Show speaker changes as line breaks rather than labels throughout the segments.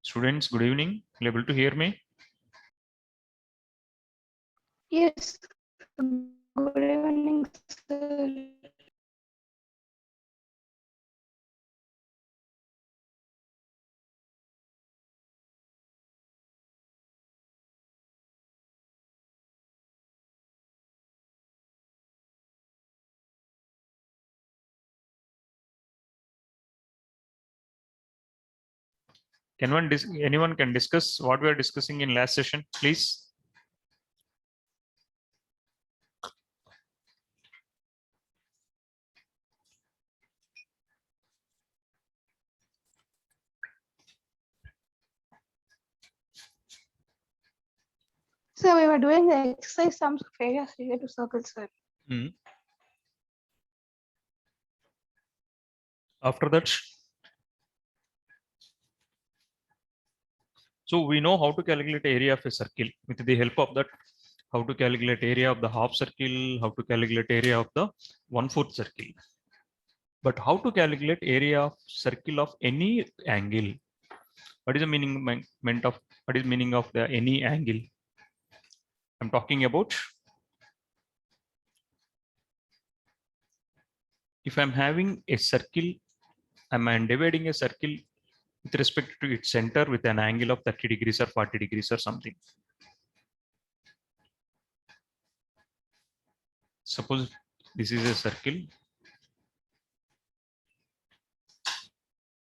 Students, good evening. You able to hear me?
Yes, good evening, sir.
Anyone can discuss what we are discussing in last session, please?
So we were doing the exercise sums of areas related to circles, sir.
Hmm. After that, so we know how to calculate area of a circle with the help of that. How to calculate area of the half circle, how to calculate area of the 1/4 circle. But how to calculate area of circle of any angle? What is the meaning of the any angle? I'm talking about if I'm having a circle, I'm dividing a circle with respect to its center with an angle of 30 degrees or 40 degrees or something. Suppose this is a circle.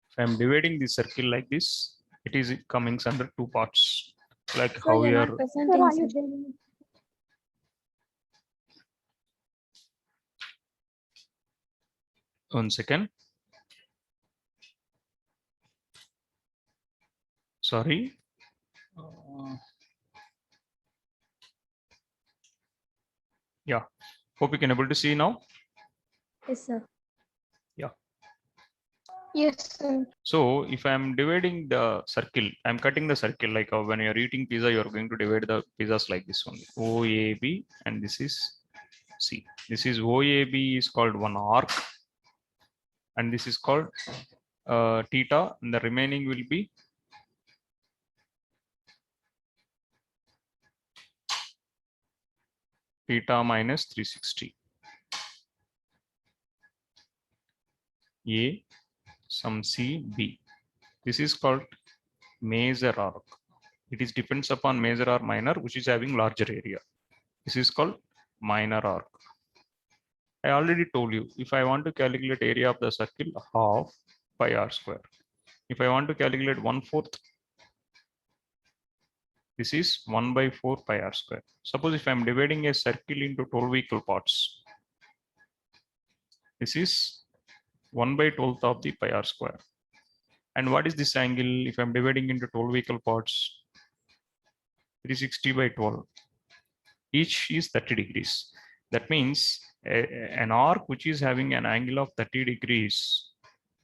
If I'm dividing the circle like this, it is coming under two parts. Like
So
how
you're
we
not
are.
presenting. Sir.
One second. Sorry. Yeah. Hope you can able to see now.
Yes, sir.
Yeah.
Yes, sir.
So if I'm dividing the circle, I'm cutting the circle like when you're eating pizza, you're going to divide the pizzas like this one. OAB and this is C. This is OAB is called one arc. And this is called theta. And the remaining will be theta minus 360. A, some C, B. This is called major arc. It is depends upon major or minor, which is having larger area. This is called minor arc. I already told you, if I want to calculate area of the circle, half pi r square. If I want to calculate 1/4, this is 1/4 pi r square. Suppose if I'm dividing a circle into 12 equal parts, this is 1/12 of the pi r square. And what is this angle? If I'm dividing into 12 equal parts, 360/12. Each is 30 degrees. That means an arc which is having an angle of 30 degrees,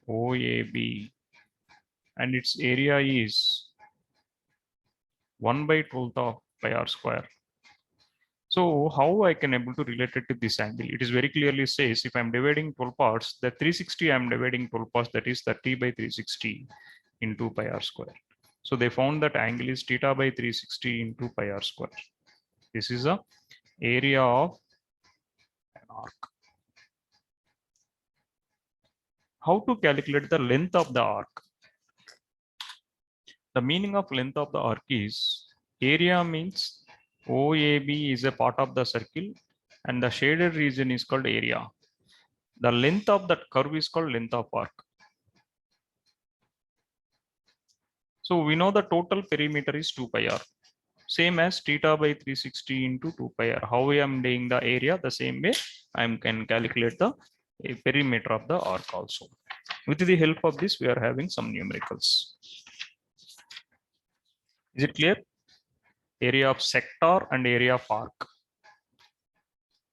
OAB, and its area is 1/12 of pi r square. So how I can able to relate it to this angle? It is very clearly says if I'm dividing 12 parts, the 360 I'm dividing 12 parts, that is 30/360 into pi r square. So they found that angle is theta/360 into pi r square. This is a area of an arc. How to calculate the length of the arc? The meaning of length of the arc is area means OAB is a part of the circle and the shaded region is called area. The length of that curve is called length of arc. So we know the total perimeter is 2 pi r. Same as theta/360 into 2 pi r. How I am doing the area, the same way I can calculate the perimeter of the arc also. With the help of this, we are having some numericals. Is it clear? Area of sector and area of arc.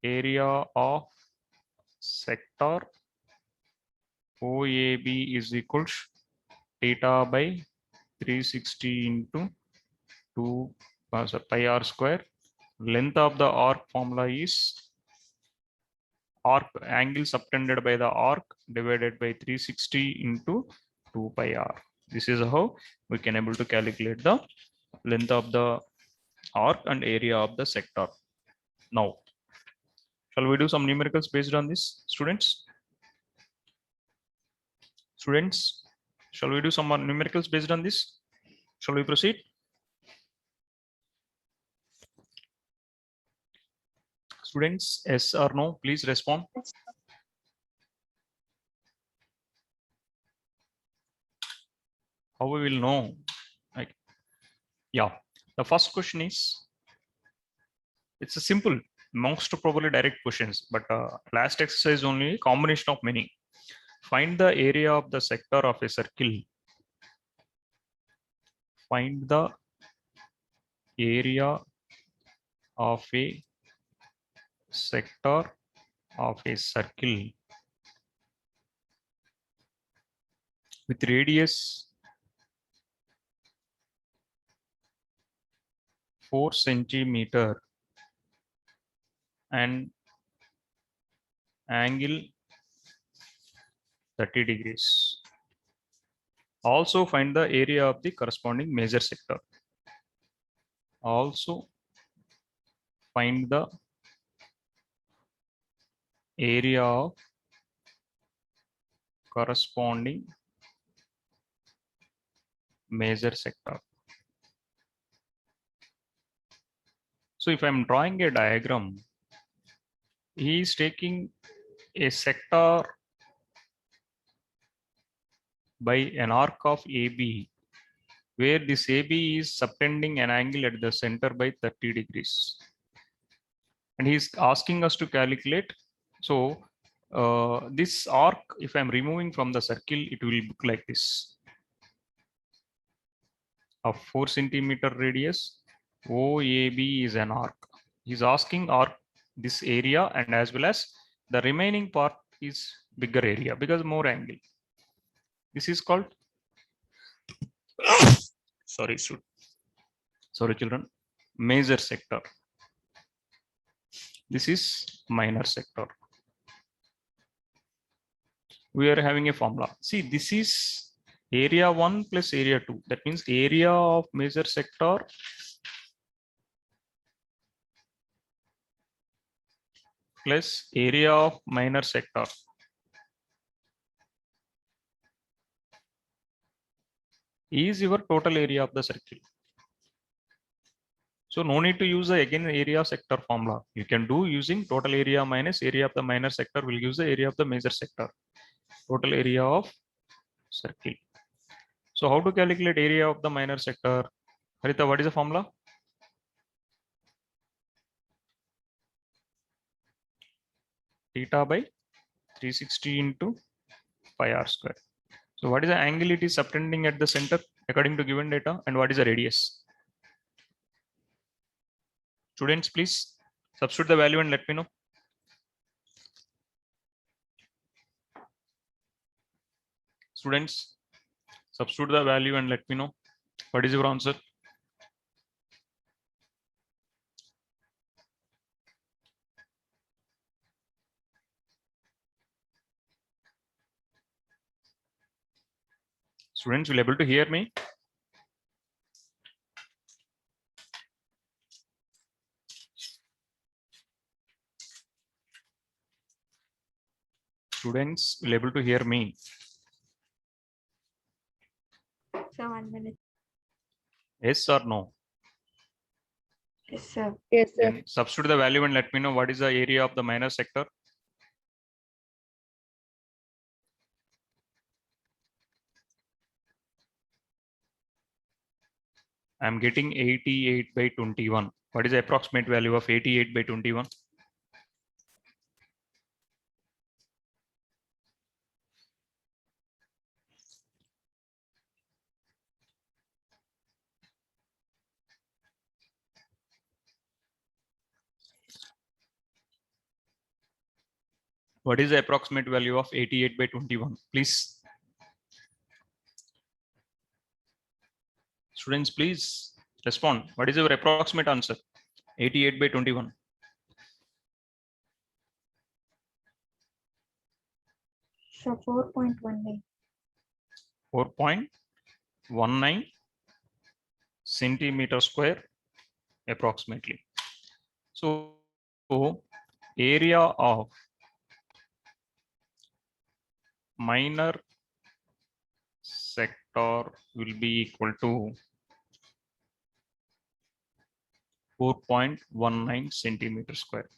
Area of sector OAB is equals theta/360 into 2 pi r square. Length of the arc formula is arc angle subtended by the arc divided by 360 into 2 pi r. This is how we can able to calculate the length of the arc and area of the sector. Now, shall we do some numericals based on this, students? Students, shall we do some more numericals based on this? Shall we proceed? Students, yes or no, please respond. How we will know? Like, yeah, the first question is, it's a simple, most probably direct questions, but last exercise only a combination of many. Find the area of the sector of a circle. Find the area of a sector of a circle with radius 4 centimeter and angle 30 degrees. Also find the area of the corresponding major sector. Also find the area of corresponding major sector. So if I'm drawing a diagram, he is taking a sector by an arc of AB, where this AB is subtending an angle at the center by 30 degrees. And he's asking us to calculate. So this arc, if I'm removing from the circle, it will look like this. Of 4 centimeter radius, OAB is an arc. He's asking arc this area, and as well as the remaining part is bigger area because more angle. This is called sorry children, major sector. This is minor sector. We are having a formula. See, this is area 1 plus area 2. That means area of major sector plus area of minor sector is your total area of the circle. So no need to use the again area sector formula. You can do using total area minus area of the minor sector will use the area of the major sector. Total area of circle. So how to calculate area of the minor sector? Harita, what is the formula? Theta by 360 into pi r square. So what is the angle it is subtending at the center according to given data, and what is the radius? Students, please substitute the value and let me know. Students, substitute the value and let me know. What is your answer? Students, will able to hear me? Students, will able to hear me?
Sir, 1 minute.
Yes or no?
Yes, sir. Yes, sir.
Then substitute the value and let me know what is the area of the minor sector. I'm getting 88 by 21. What is the approximate value of 88 by 21? What is the approximate value of 88 by 21? Please. Students, please respond. What is your approximate answer? 88 by 21.
Sir, 4.19.
4.19. 4.19 centimeter square approximately. So area of minor sector will be equal to 4.19 centimeter square.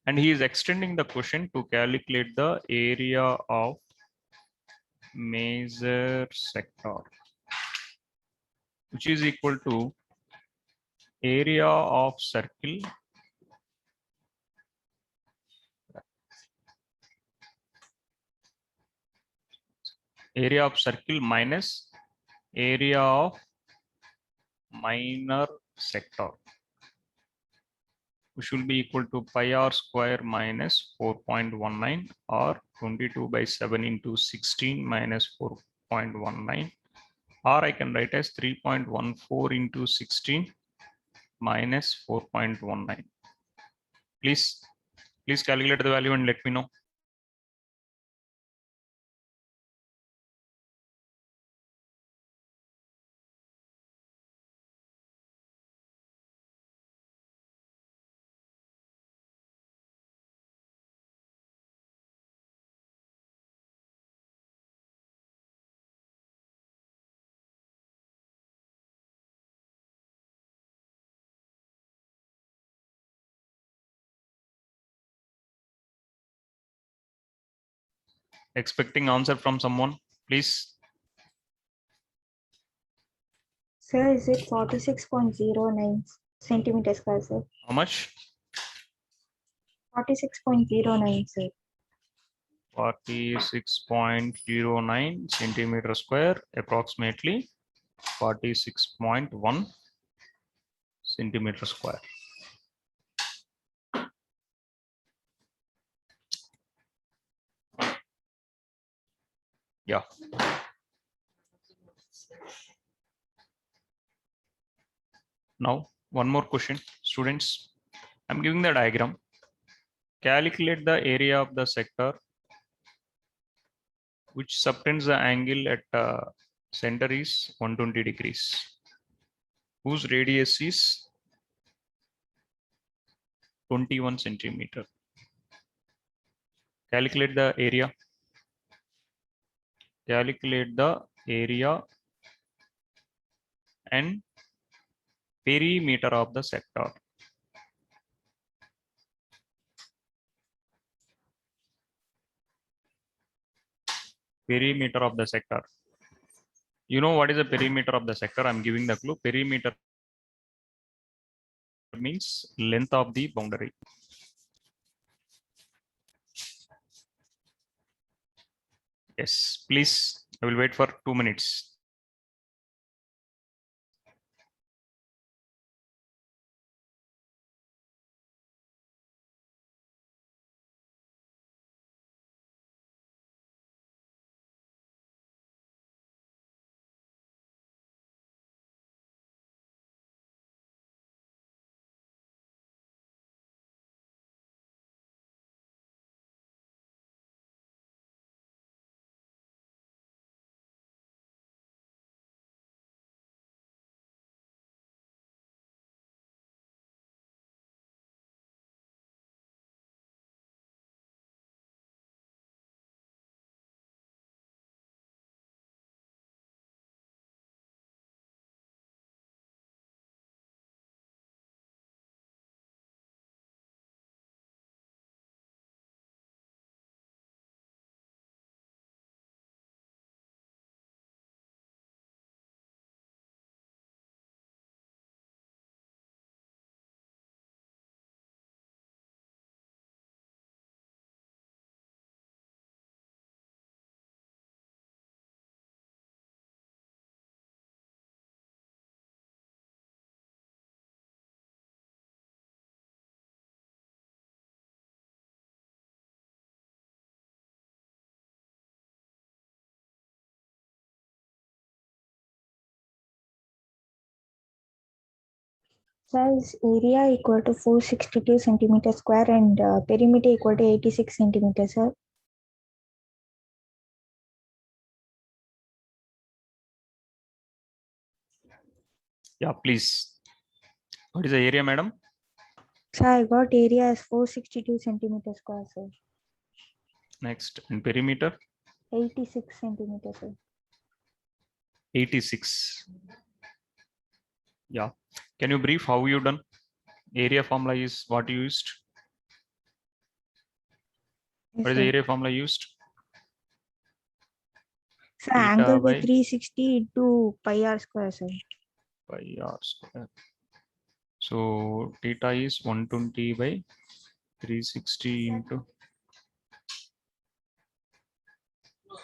And he is extending the question to calculate the area of major sector, which is equal to area of circle minus area of minor sector, which will be equal to pi r square minus 4.19 or 22/7 into 16 minus 4.19, or I can write as 3.14 into 16 minus 4.19. Please calculate the value and let me know. Expecting answer from someone, please.
Sir, is it 46.09 centimeters square, sir?
How much?
46.09, sir.
46.09 centimeter square, approximately 46.1 centimeter square. Yeah. Now, one more question, students. I'm giving the diagram. Calculate the area of the sector which subtends the angle at center is 120 degrees, whose radius is 21 centimeter. Calculate the area. Calculate the area and perimeter of the sector. Perimeter of the sector. You know what is the perimeter of the sector? I'm giving the clue. Perimeter means length of the boundary. Yes, please. I will wait for 2 minutes.
Sir, is area equal to 462 centimeters square and perimeter equal to 86 centimeters, sir?
Yeah, please. What is the area, madam?
So I got area as 462 centimeters square, sir.
Next, and perimeter
86 centimeters, sir.
86. Yeah. Can you brief how you done? Area formula is what you used.
Yes,
What is the
sir.
area formula used?
So
Theta
angle by
by
360 into pi r square, sir.
pi r square. So theta is 120 by 360 into.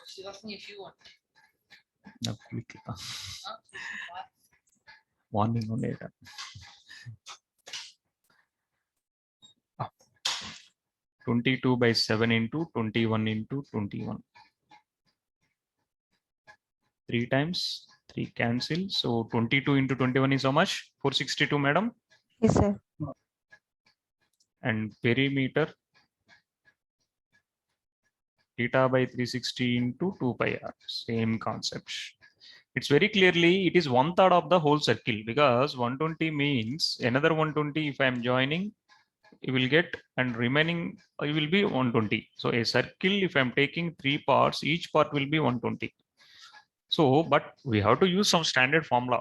She's asking if you want.
No, quickly. Warning on data. 22 by 7 into 21 into 21. 3 times 3 cancel. So 22 into 21 is how much? 462, madam.
Yes, sir.
And perimeter theta by 360 into 2 pi r. Same concept. It's very clearly it is 1/3 of the whole circle, because 120 means another 120. If I am joining, you will get, and remaining it will be 120. So a circle, if I'm taking 3 parts, each part will be 120. So, but we have to use some standard formula.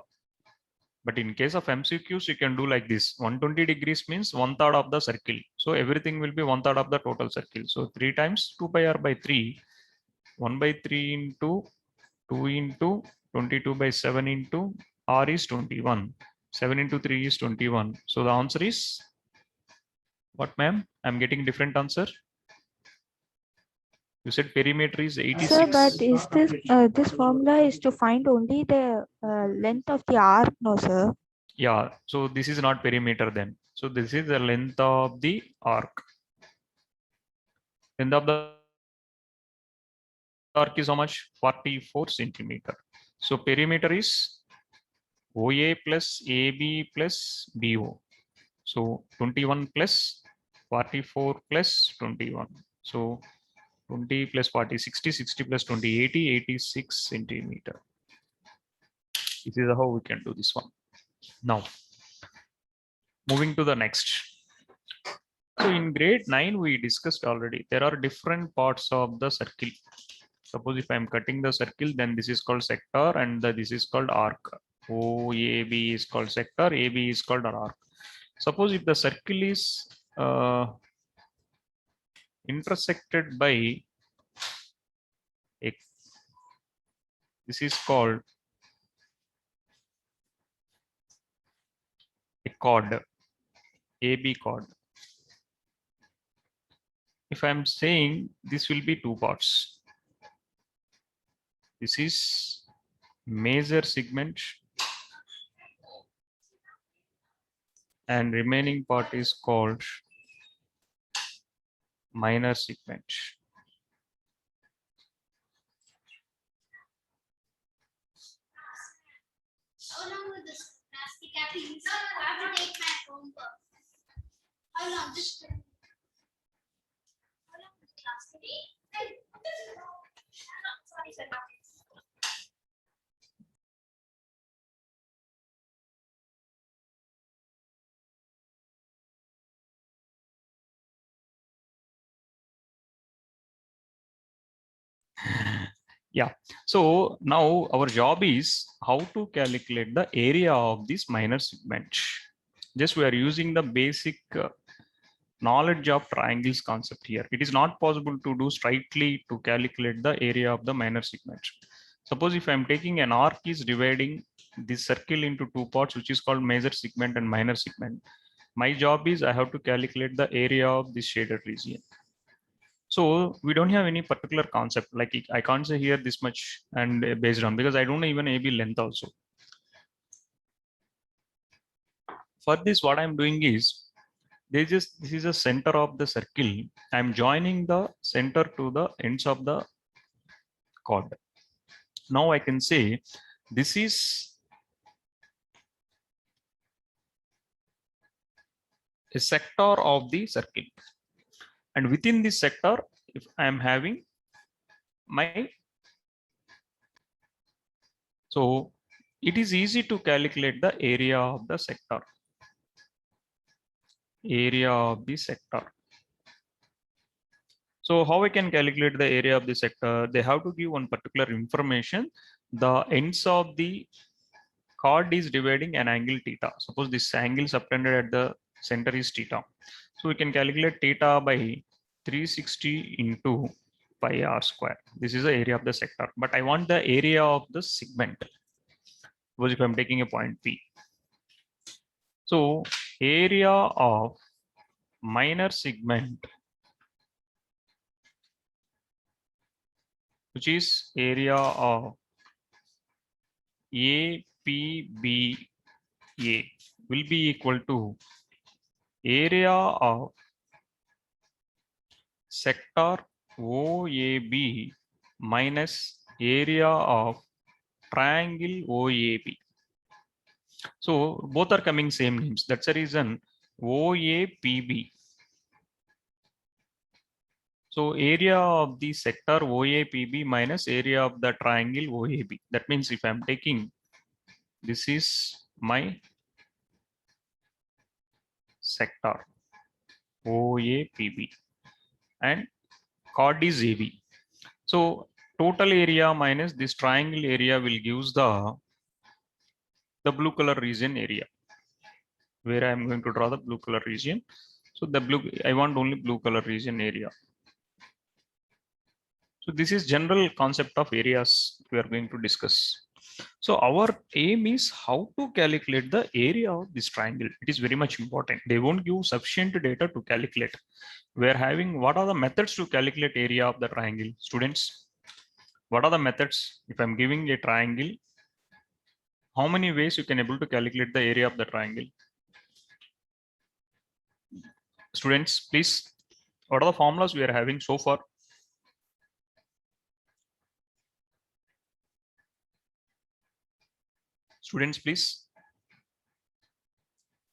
But in case of MCQs, you can do like this. 120 degrees means 1/3 of the circle. So everything will be 1/3 of the total circle. So 3 times 2 pi r by 3, 1 by 3 into 2 into 22 by 7 into r is 21. 7 into 3 is 21. So the answer is what, ma'am? I'm getting different answer. You said perimeter is 86.
Sir, but is this formula is to find only the length of the arc, no, sir?
Yeah, so this is not perimeter then. So this is the length of the arc. Length of the arc is how much? 44 centimeter. So perimeter is OA plus AB plus BO. So 21 plus 44 plus 21. So 20 plus 40, 60, 60 plus 20, 80, 86 centimeter. This is how we can do this one. Now, moving to the next. So in grade 9, we discussed already, there are different parts of the circle. Suppose if I'm cutting the circle, then this is called sector and this is called arc. OAB is called sector, AB is called arc. Suppose if the circle is intersected by a, this is called a chord, AB chord. If I'm saying this will be 2 parts. This is major segment and remaining part is called minor segment.
How long will this plastic capping? I have to take my homework. How long? Just how long will the class be? Sorry, sir.
Yeah, so now our job is how to calculate the area of this minor segment. Just we are using the basic knowledge of triangles concept here. It is not possible to do straightly to calculate the area of the minor segment. Suppose if I'm taking an arc is dividing this circle into 2 parts, which is called major segment and minor segment. My job is I have to calculate the area of this shaded region. So we don't have any particular concept, like I can't say here this much and based on, because I don't know even AB length also. For this, what I'm doing is, this is a center of the circle. I'm joining the center to the ends of the chord. Now I can say this is a sector of the circle. And within this sector, if I am having my, so it is easy to calculate the area of the sector. Area of the sector. So how I can calculate the area of the sector? They have to give one particular information. The ends of the chord is dividing an angle theta. Suppose this angle subtended at the center is theta. So we can calculate theta by 360 into pi r square. This is the area of the sector, but I want the area of the segment. Suppose if I'm taking a point P. So area of minor segment, which is area of APBA, will be equal to area of sector OAB minus area of triangle OAB. So both are coming same names. That's the reason OAPB. So area of the sector OAPB minus area of the triangle OAB. That means if I'm taking, this is my sector OAPB and chord is AB. So total area minus this triangle area will gives the blue color region area, where I am going to draw the blue color region. So the blue, I want only blue color region area. So this is general concept of areas we are going to discuss. So our aim is how to calculate the area of this triangle. It is very much important. They won't give sufficient data to calculate. We are having, what are the methods to calculate area of the triangle? Students, what are the methods? If I'm giving a triangle, how many ways you can able to calculate the area of the triangle? Students, please, what are the formulas we are having so far? Students, please.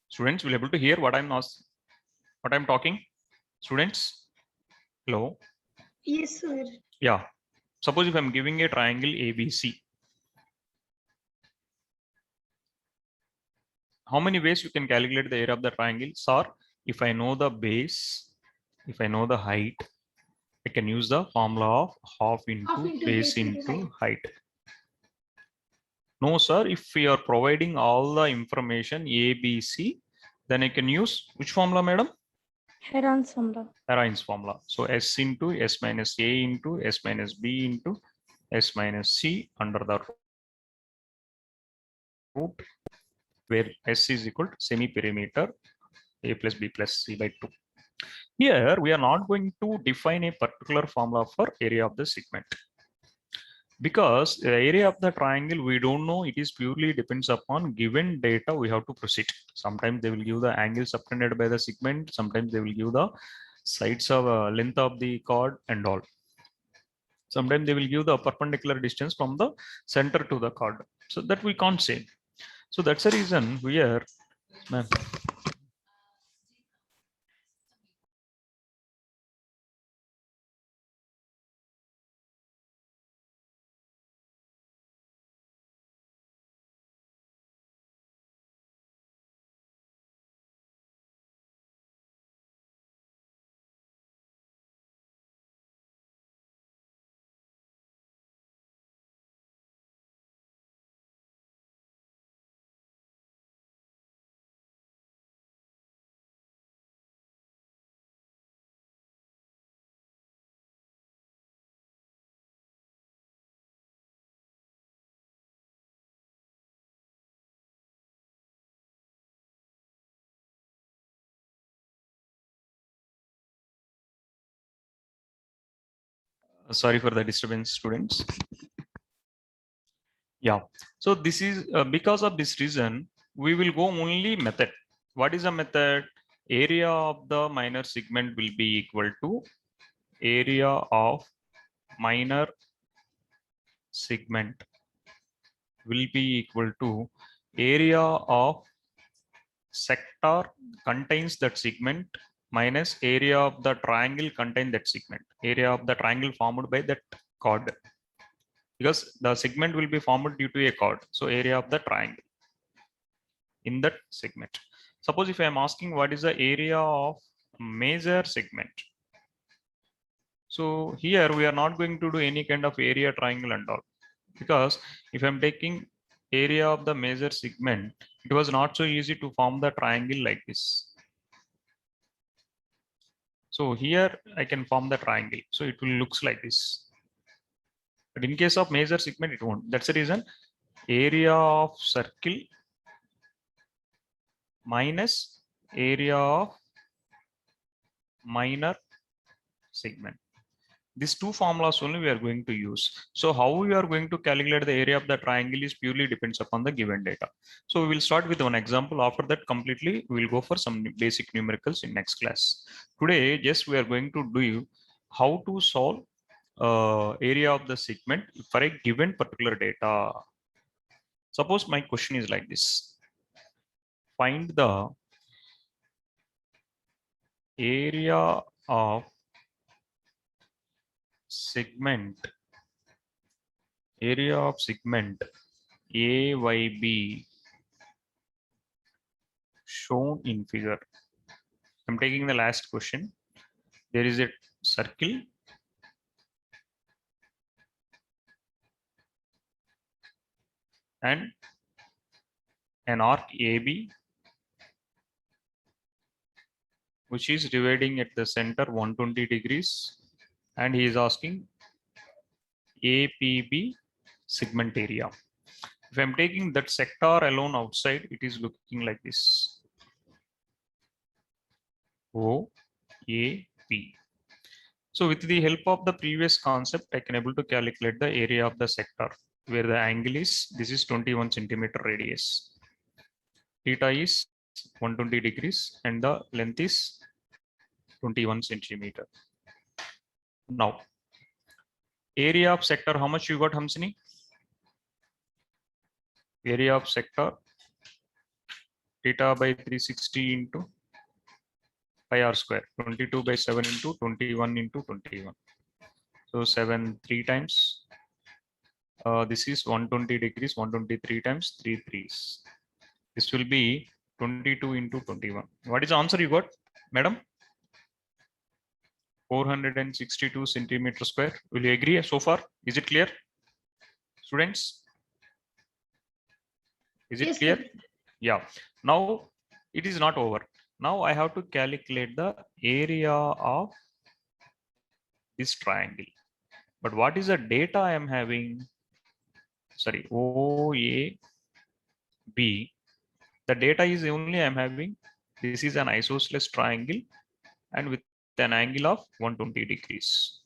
Students will able to hear what I'm talking. Students, hello.
Yes, sir.
Yeah. Suppose if I'm giving a triangle ABC, how many ways you can calculate the area of the triangle? Sir, if I know the base, if I know the height, I can use the formula of half into base into height. No, sir, if we are providing all the information A, B, C, then I can use which formula, madam?
Heron's formula.
Heron's formula. So S into S minus A into S minus B into S minus C under the root, where S is equal to semi-perimeter A plus B plus C by 2. Here, we are not going to define a particular formula for area of the segment. Because the area of the triangle, we don't know, it is purely depends upon given data we have to proceed. Sometimes they will give the angle subtended by the segment, sometimes they will give the sides of length of the chord and all. Sometimes they will give the perpendicular distance from the center to the chord. So that we can't say. So that's the reason we are, ma'am. Sorry for the disturbance, students. Yeah, so this is because of this reason, we will go only method. What is the method? Area of the minor segment will be equal to area of minor segment will be equal to area of sector contains that segment minus area of the triangle contain that segment. Area of the triangle formed by that chord. because the segment will be formed due to a chord. So area of the triangle in that segment. Suppose if I am asking what is the area of major segment. So here we are not going to do any kind of area triangle and all, because if I'm taking area of the major segment, it was not so easy to form the triangle like this. So here I can form the triangle. So it will looks like this. But in case of major segment, it won't. That's the reason area of circle minus area of minor segment. These two formulas only we are going to use. So how we are going to calculate the area of the triangle is purely depends upon the given data. So we will start with one example. After that completely we will go for some basic numericals in next class. Today just we are going to do how to solve area of the segment for a given particular data. Suppose my question is like this. Find the area of segment AYB shown in figure. I'm taking the last question. There is a circle and an arc AB which is dividing at the center 120 degrees, and he is asking APB segment area. If I'm taking that sector alone outside, it is looking like this. OAP. So with the help of the previous concept, I can able to calculate the area of the sector where the angle is, this is 21 centimeter radius. Theta is 120 degrees and the length is 21 centimeter. Now, area of sector, how much you got, Hamsini? Area of sector, theta by 360 into pi r square, 22 by 7 into 21 into 21. So 7 3 times. This is 120 degrees, 123 times 3 threes. This will be 22 into 21. What is the answer you got, madam? 462 centimeter square. Will you agree so far? Is it clear, students? Is it
Yes,
clear?
sir.
Yeah. Now it is not over. Now I have to calculate the area of this triangle. But what is the data I am having? Sorry, OAB. The data is only I am having. This is an isosceles triangle and with an angle of 120 degrees.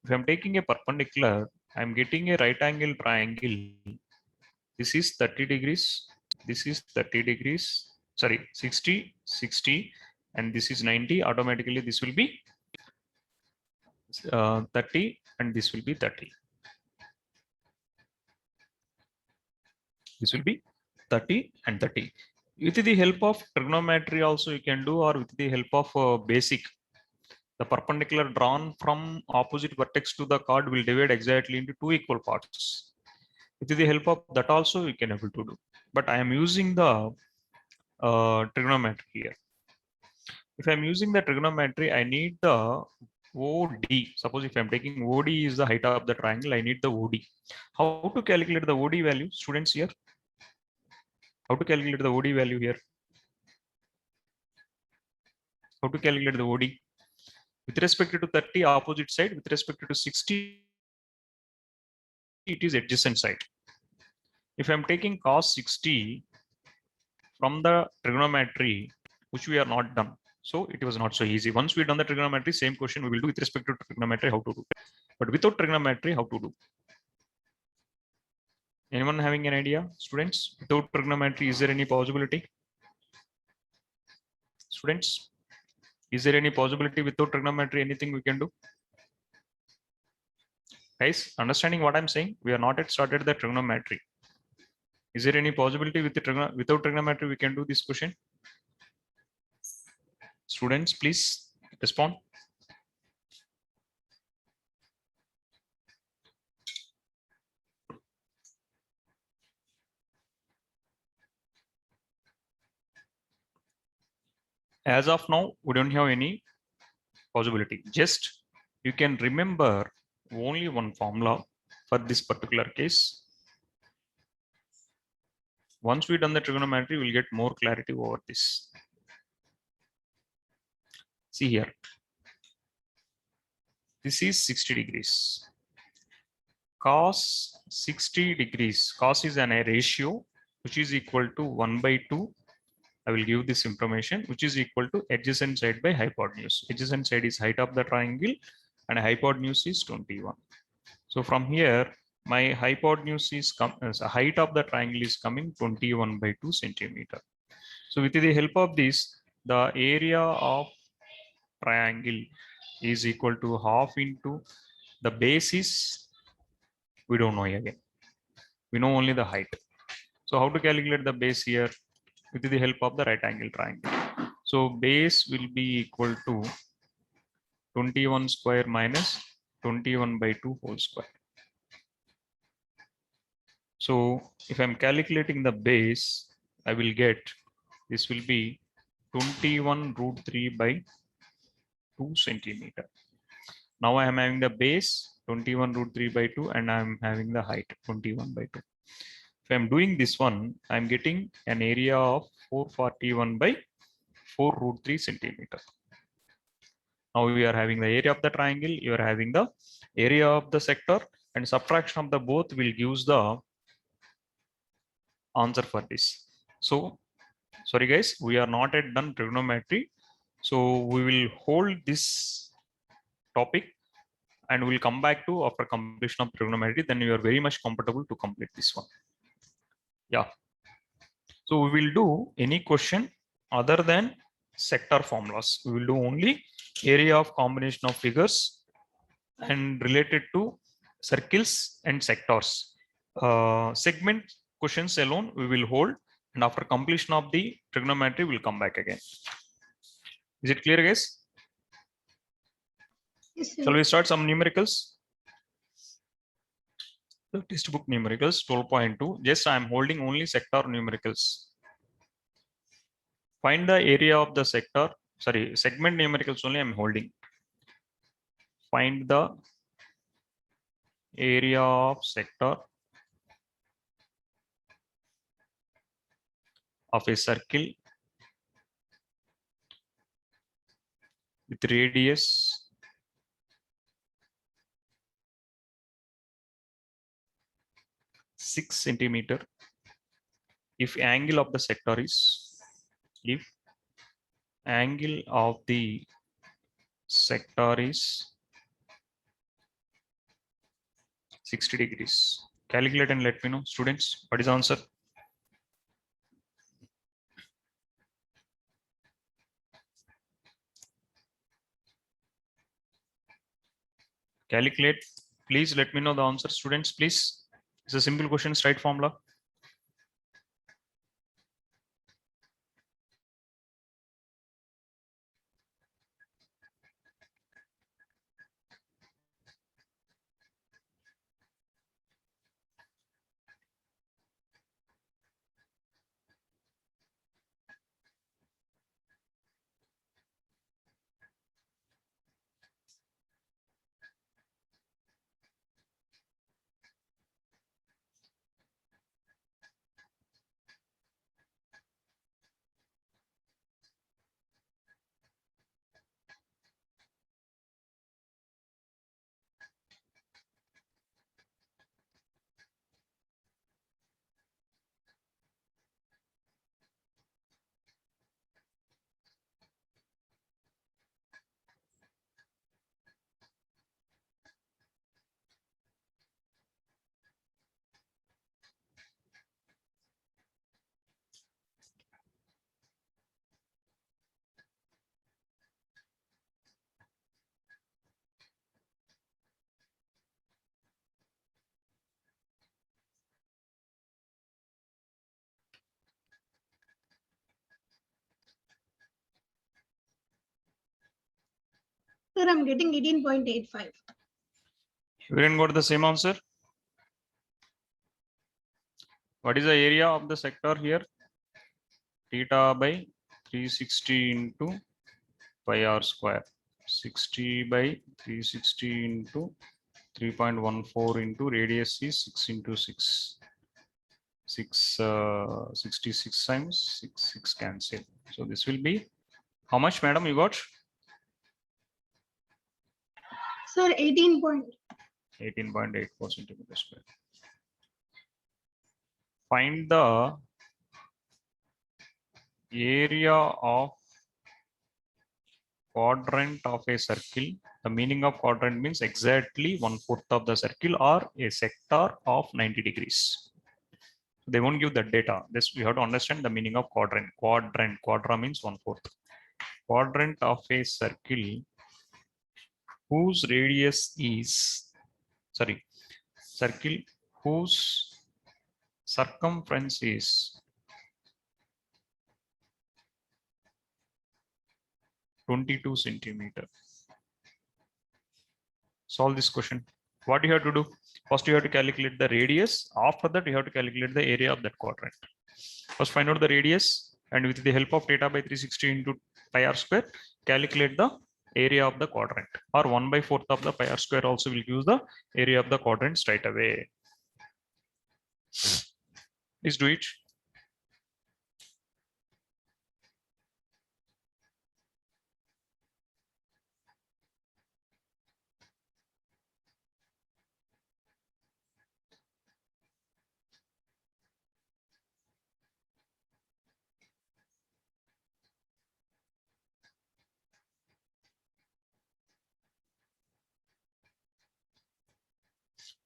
If I'm taking a perpendicular, I'm getting a right angle triangle. This is 30 degrees. This is 30 degrees. Sorry, 60, 60, and this is 90. Automatically, this will be 30, and this will be 30. This will be 30 and 30. With the help of trigonometry also you can do, or with the help of basic. The perpendicular drawn from opposite vertex to the chord will divide exactly into two equal parts. With the help of that also you can able to do. But I am using the trigonometry here. If I'm using the trigonometry, I need the OD. Suppose if I'm taking OD is the height of the triangle, I need the OD. How to calculate the OD value, students here? How to calculate the OD value here? How to calculate the OD? With respect to 30 opposite side, with respect to 60, it is adjacent side. If I'm taking cos 60 from the trigonometry, which we are not done, so it was not so easy. Once we done the trigonometry, same question we will do with respect to trigonometry, how to do. But without trigonometry, how to do? Anyone having an idea, students? Without trigonometry, is there any possibility? Students, is there any possibility without trigonometry, anything we can do? Guys, understanding what I'm saying? We are not yet started the trigonometry. Is there any possibility with the without trigonometry we can do this question? Students, please respond. As of now, we don't have any possibility. Just you can remember only one formula for this particular case. Once we done the trigonometry, we'll get more clarity over this. See here, this is 60 degrees. Cos 60 degrees, cos is a ratio which is equal to 1/2. I will give this information, which is equal to adjacent side by hypotenuse. Adjacent side is height of the triangle and hypotenuse is 21. So from here, my hypotenuse is height of the triangle is coming 21/2 centimeter. So with the help of this, the area of triangle is equal to half into the base is, we don't know again. We know only the height. So how to calculate the base here? With the help of the right angle triangle. So base will be equal to 21 square minus 21/2 whole square. So if I'm calculating the base, I will get, this will be 21√3/2 centimeter. Now I am having the base 21√3/2 and I'm having the height 21/2. If I'm doing this one, I'm getting an area of 441/4√3 centimeter. Now we are having the area of the triangle, you are having the area of the sector, and subtraction of the both will give the answer for this. So sorry guys, we are not yet done trigonometry. So we will hold this topic and we'll come back to after completion of trigonometry. Then you are very much comfortable to complete this one. Yeah. So we will do any question other than sector formulas. We will do only area of combination of figures and related to circles and sectors. Segment questions alone we will hold, and after completion of the trigonometry we'll come back again. Is it clear guys?
Yes, sir.
Shall we start some numericals? The textbook numericals 12.2. Just I am holding only sector numericals. Find the area of the sector. Sorry, segment numericals only I am holding. Find the area of sector of a circle with radius 6 centimeter if angle of the sector is, if angle of the sector is 60 degrees. Calculate and let me know, students, what is the answer? Calculate, please let me know the answer, students, please. It's a simple question, straight formula.
Sir, I'm getting 18.85.
Everyone got the same answer? What is the area of the sector here? Theta by 360 into pi r square. 60 by 360 into 3.14 into radius is 6 into 6. 66 times 6 cancel. So this will be how much, madam, you got?
Sir,
18.84 centimeters square. Find the area of quadrant of a circle. The meaning of quadrant means exactly 1/4 of the circle or a sector of 90 degrees. They won't give the data. This we have to understand the meaning of quadrant. Quadra means 1/4. Quadrant of a circle whose radius is, circle whose circumference is 22 centimeter. Solve this question. What you have to do? First, you have to calculate the radius. After that, you have to calculate the area of that quadrant. First, find out the radius, and with the help of theta by 360 into pi r square, calculate the area of the quadrant. Or 1/4 of the pi r square also will give the area of the quadrant straight away. Please do it.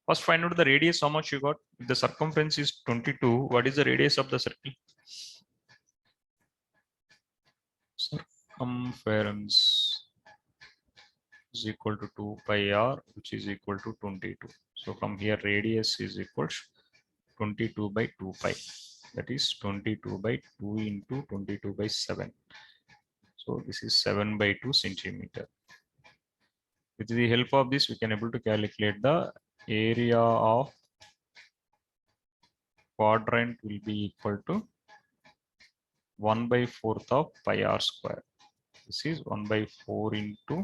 First, find out the radius, how much you got. If the circumference is 22, what is the radius of the circle? Circumference is equal to 2 pi r, which is equal to 22. So from here, radius is equal to 22 by 2 pi. That is 22 by 2 into 22 by 7. So this is 7 by 2 centimeter. With the help of this, we can able to calculate the area of quadrant will be equal to 1/4 of pi r square. This is 1/4 into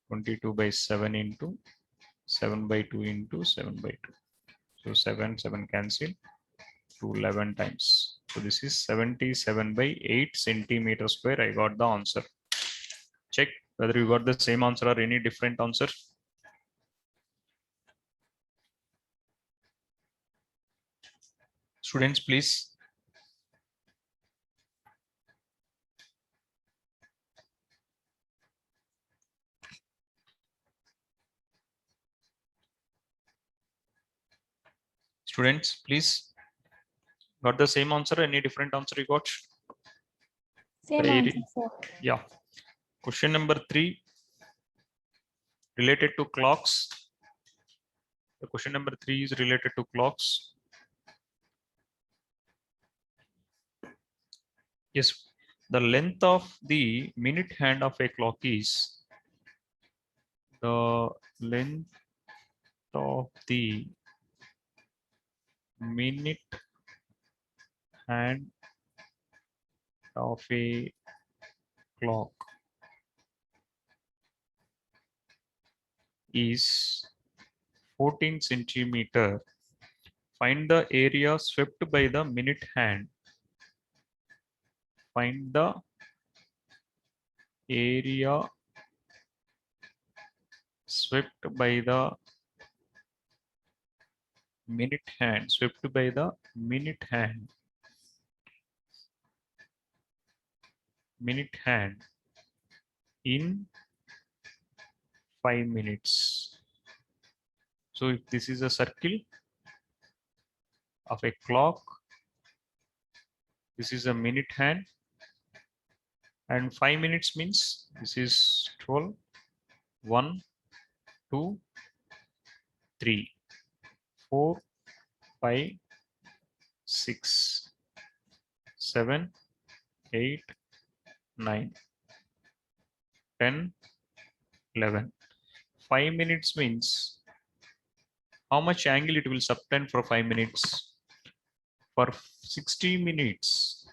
22 by 7 into 7 by 2 into 7 by 2. So 7 cancel to 11 times. So this is 77 by 8 centimeter square. I got the answer. Check whether you got the same answer or any different answer. Students, please. Students, please. Got the same answer? Any different answer you got?
Same
The area-
answer, sir.
Yeah. Question number 3 related to clocks. The question number 3 is related to clocks. Yes, the length of the minute hand of a clock is the length of the minute hand of a clock is 14 centimeter. Find the area swept by the minute hand. Find the area swept by the minute hand. Swept by the minute hand. Minute hand in 5 minutes. So if this is a circle of a clock, this is a minute hand, and 5 minutes means this is 12, 1, 2, 3, 4, 5, 6, 7, 8, 9, 10, 11. 5 minutes means how much angle it will subtend for 5 minutes? For 60 minutes,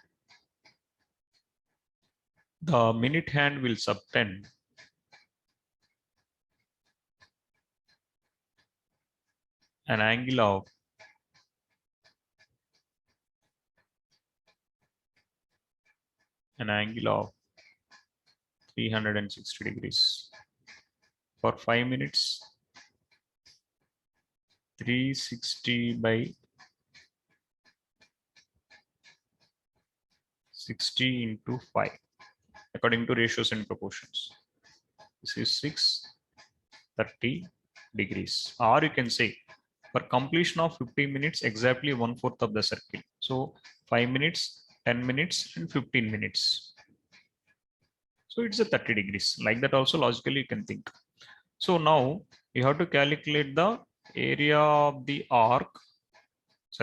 the minute hand will subtend an angle of 360 degrees for 5 minutes. 360 by 60 into 5 according to ratios and proportions. This is 630 degrees, or you can say for completion of 50 minutes exactly 1/4 of the circle. So 5 minutes, 10 minutes and 15 minutes. So it's a 30 degrees. Like that also logically you can think. So now you have to calculate the area of the arc,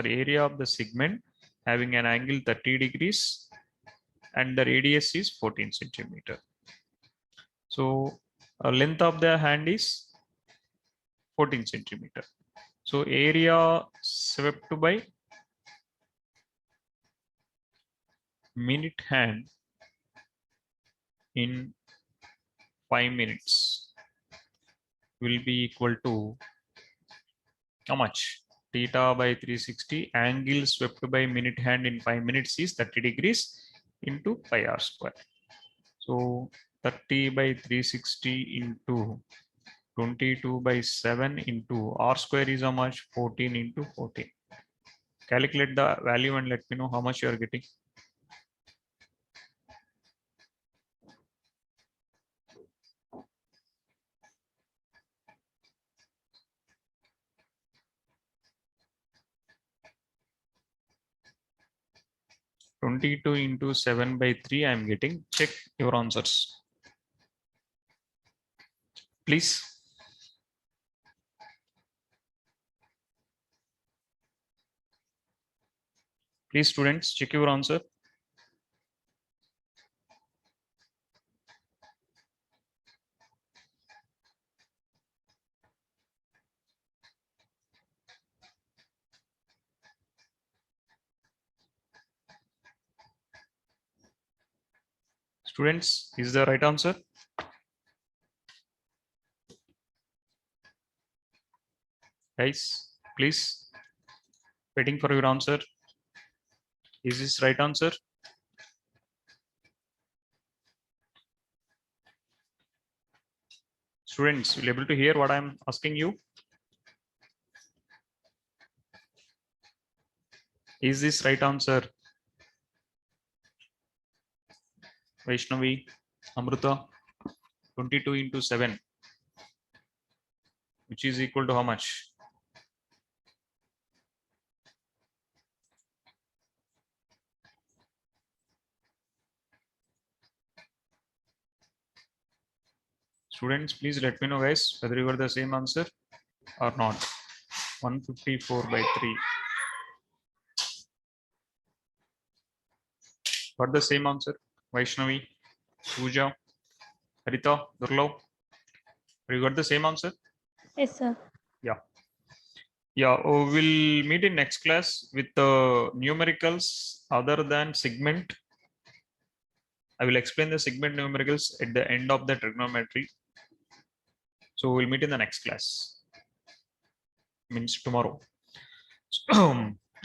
area of the segment having an angle 30 degrees and the radius is 14 centimeter. So length of the hand is 14 centimeter. So area swept by minute hand in 5 minutes will be equal to how much? Theta by 360, angle swept by minute hand in 5 minutes is 30 degrees into pi r square. So 30 by 360 into 22 by 7 into r square is how much? 14 into 14. Calculate the value and let me know how much you are getting. (22 into 7 by 3) I am getting. Check your answers, please. Please, students, check your answer. Students, is the right answer? Guys, please, waiting for your answer. Is this right answer? Students, will you able to hear what I'm asking you? Is this right answer? Vaishnavi, Amruta, 22 into 7, which is equal to how much? Students, please let me know, guys, whether you got the same answer or not. 154 by 3. Got the same answer? Vaishnavi, Pooja, Harita, Durlav. You got the same answer?
Yes, sir.
Yeah. Yeah, we'll meet in next class with the numericals other than segment. I will explain the segment numericals at the end of the trigonometry. So we'll meet in the next class. Means tomorrow.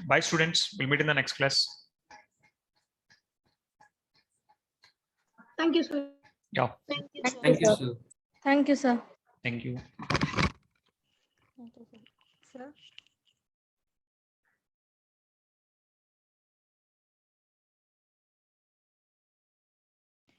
Bye, students. We'll meet in the next class.
Thank you, sir.
Yeah.
Thank you, sir.
Thank you, sir.
Thank you, sir.
Thank you.
Thank you, sir. Sir.